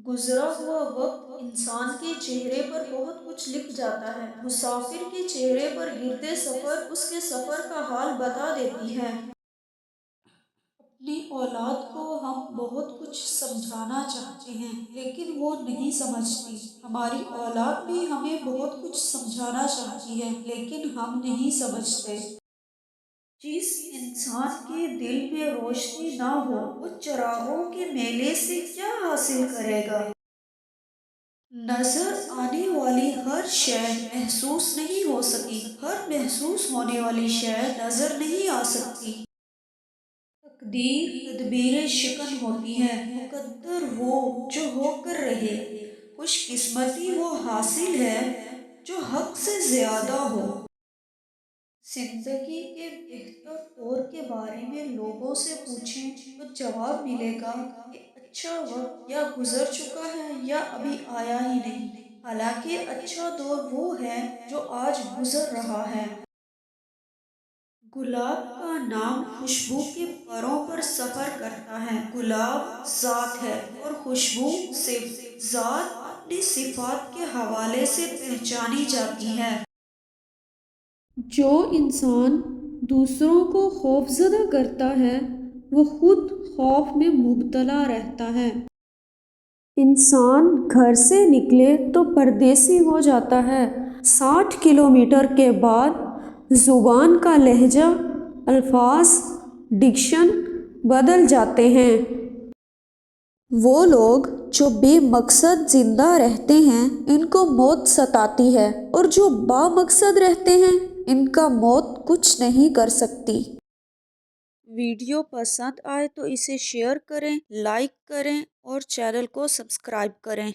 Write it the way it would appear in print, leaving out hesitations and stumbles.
گزرا ہوا وقت انسان کے چہرے پر بہت کچھ لکھ جاتا ہے۔ مسافر کے چہرے پر گرتے سفر اس کے سفر کا حال بتا دیتی ہے۔ اپنی اولاد کو ہم بہت کچھ سمجھانا چاہتے ہیں لیکن وہ نہیں سمجھتی۔ ہماری اولاد بھی ہمیں بہت کچھ سمجھانا چاہتی ہے لیکن ہم نہیں سمجھتے۔ جس انسان کے دل میں روشنی نہ ہو وہ چراغوں کے میلے سے کیا حاصل کرے گا؟ نظر آنے والی ہر شے محسوس نہیں ہو سکی، ہر محسوس ہونے والی شے نظر نہیں آ سکتی۔ تقدیر تدبیر شکن ہوتی ہے، مقدر وہ جو ہو کر رہے، خوش قسمتی وہ حاصل ہے جو حق سے زیادہ ہو۔ زندگی کے بہتر دور کے بارے میں لوگوں سے پوچھیں تو جواب ملے گا کہ اچھا وقت یا گزر چکا ہے یا ابھی آیا ہی نہیں، حالانکہ اچھا دور وہ ہے جو آج گزر رہا ہے۔ گلاب کا نام خوشبو کے پروں پر سفر کرتا ہے۔ گلاب ذات ہے اور خوشبو صفت۔ ذات اپنی صفات کے حوالے سے پہچانی جاتی ہے۔ جو انسان دوسروں کو خوفزدہ کرتا ہے وہ خود خوف میں مبتلا رہتا ہے۔ انسان گھر سے نکلے تو پردیسی ہو جاتا ہے۔ 60 کلومیٹر کے بعد زبان کا لہجہ، الفاظ، ڈکشن بدل جاتے ہیں۔ وہ لوگ جو بے مقصد زندہ رہتے ہیں ان کو موت ستاتی ہے اور جو بامقصد رہتے ہیں ان کا موت کچھ نہیں کر سکتی۔ ویڈیو پسند آئے تو اسے شیئر کریں، لائک کریں اور چینل کو سبسکرائب کریں۔